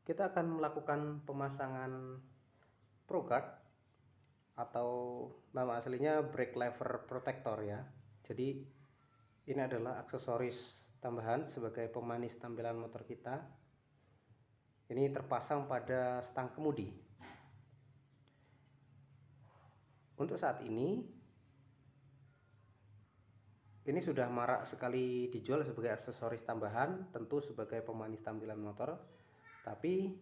kita akan melakukan pemasangan ProGuard atau nama aslinya brake lever protector ya. Jadi ini adalah aksesoris tambahan sebagai pemanis tampilan motor kita. Ini terpasang pada stang kemudi. Untuk saat ini sudah marak sekali dijual sebagai aksesoris tambahan, tentu sebagai pemanis tampilan motor. Tapi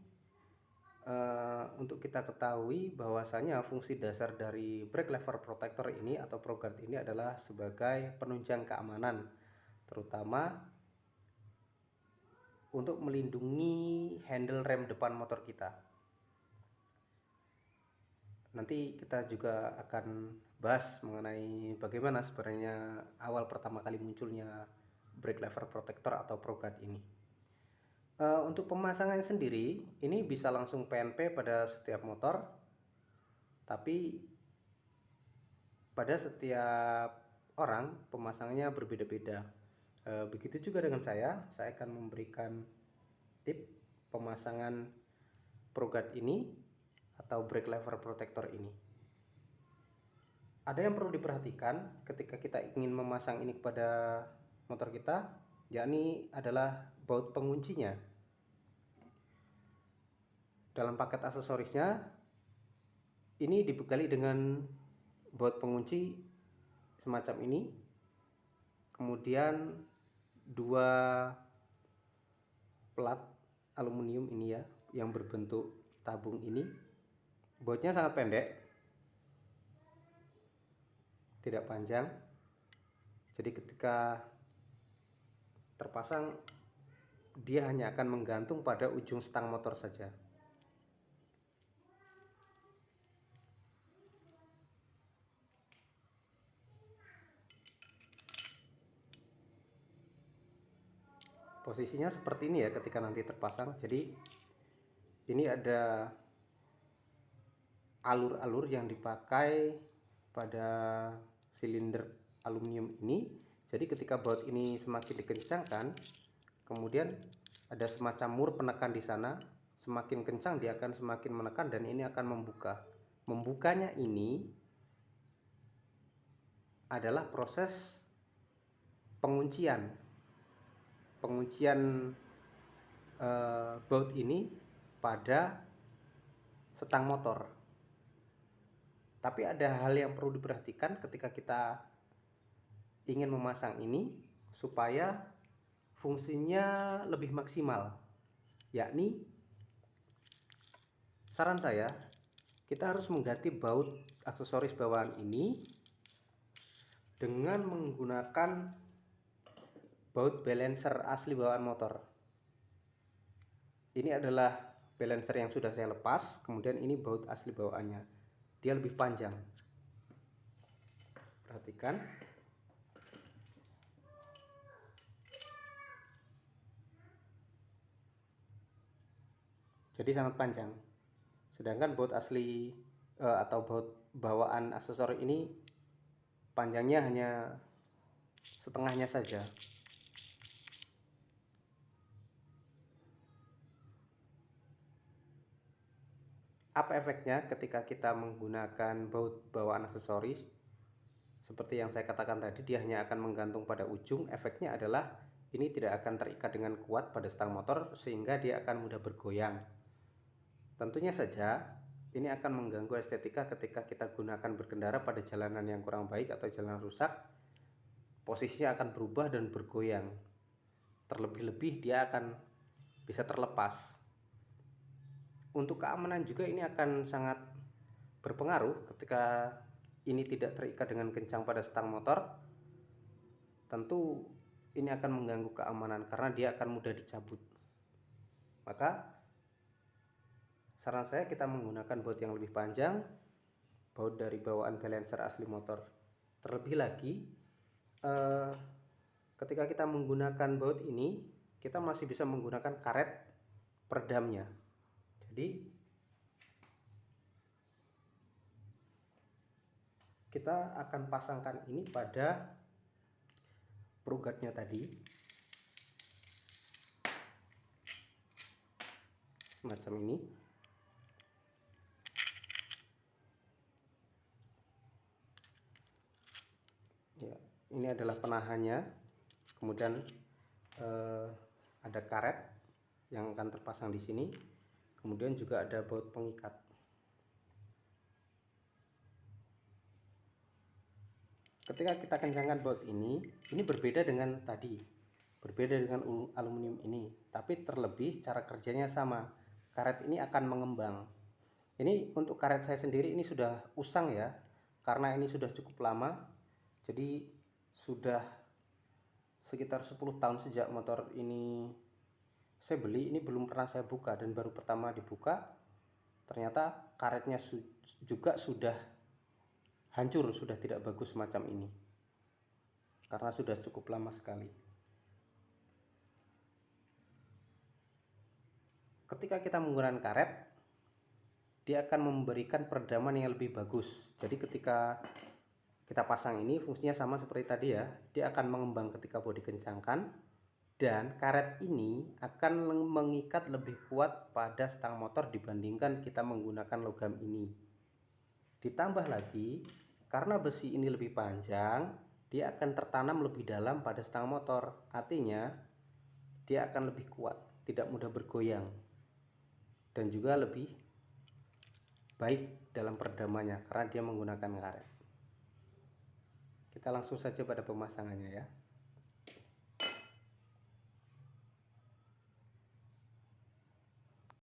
untuk kita ketahui bahwasanya fungsi dasar dari brake lever protector ini atau ProGuard ini adalah sebagai penunjang keamanan, terutama untuk melindungi handle rem depan motor kita. Nanti kita juga akan bahas mengenai bagaimana sebenarnya awal pertama kali munculnya brake lever protector atau ProGuard ini. Untuk pemasangan sendiri, ini bisa langsung PNP pada setiap motor, tapi pada setiap orang pemasangannya berbeda-beda. Begitu juga dengan saya akan memberikan tip pemasangan ProGuard ini atau brake lever protector ini. Ada yang perlu diperhatikan ketika kita ingin memasang ini kepada motor kita, yakni adalah baut penguncinya. Dalam paket aksesorisnya ini dibekali dengan baut pengunci semacam ini, kemudian dua plat aluminium ini ya, yang berbentuk tabung ini. Bautnya sangat pendek, tidak panjang, jadi ketika terpasang dia hanya akan menggantung pada ujung stang motor saja. Posisinya seperti ini ya ketika nanti terpasang. Jadi ini ada alur-alur yang dipakai pada silinder aluminium ini. Jadi ketika baut ini semakin dikencangkan, kemudian ada semacam mur penekan di sana. Semakin kencang dia akan semakin menekan dan ini akan membuka. Membukanya ini adalah proses penguncian baut ini pada setang motor. Tapi ada hal yang perlu diperhatikan ketika kita ingin memasang ini supaya fungsinya lebih maksimal, yakni saran saya kita harus mengganti baut aksesoris bawaan ini dengan menggunakan baut balancer asli bawaan motor. Ini adalah balancer yang sudah saya lepas, kemudian ini baut asli bawaannya. Dia lebih panjang. Perhatikan. Jadi sangat panjang. Sedangkan baut asli atau baut bawaan aksesoris ini panjangnya hanya setengahnya saja. Apa efeknya ketika kita menggunakan baut bawaan aksesoris? Seperti yang saya katakan tadi, dia hanya akan menggantung pada ujung. Efeknya adalah ini tidak akan terikat dengan kuat pada stang motor sehingga dia akan mudah bergoyang. Tentunya saja ini akan mengganggu estetika ketika kita gunakan berkendara pada jalanan yang kurang baik atau jalan rusak. Posisinya akan berubah dan bergoyang. Terlebih-lebih dia akan bisa terlepas. Untuk keamanan juga ini akan sangat berpengaruh ketika ini tidak terikat dengan kencang pada stang motor. Tentu ini akan mengganggu keamanan karena dia akan mudah dicabut. Maka saran saya kita menggunakan baut yang lebih panjang, baut dari bawaan balancer asli motor. Terlebih lagi ketika kita menggunakan baut ini, kita masih bisa menggunakan karet peredamnya. Jadi kita akan pasangkan ini pada ProGuard-nya tadi. semacam ini. Ya, ini adalah penahannya. Kemudian ada karet yang akan terpasang di sini. Kemudian juga ada baut pengikat. Ketika kita kencangkan baut ini berbeda dengan tadi, berbeda dengan aluminium ini, tapi terlebih cara kerjanya sama. Karet ini akan mengembang. Ini untuk karet saya sendiri ini sudah usang ya, karena ini sudah cukup lama. Jadi sudah sekitar 10 tahun sejak motor ini saya beli, ini belum pernah saya buka, dan baru pertama dibuka ternyata karetnya juga sudah hancur, sudah tidak bagus semacam ini karena sudah cukup lama sekali. Ketika kita menggunakan karet, dia akan memberikan peredaman yang lebih bagus. Jadi ketika kita pasang ini fungsinya sama seperti tadi ya, dia akan mengembang ketika bodi dikencangkan, dan karet ini akan mengikat lebih kuat pada stang motor dibandingkan kita menggunakan logam ini. Ditambah lagi, karena besi ini lebih panjang, dia akan tertanam lebih dalam pada stang motor. Artinya dia akan lebih kuat, tidak mudah bergoyang, dan juga lebih baik dalam peredamannya karena dia menggunakan karet. Kita langsung saja pada pemasangannya ya.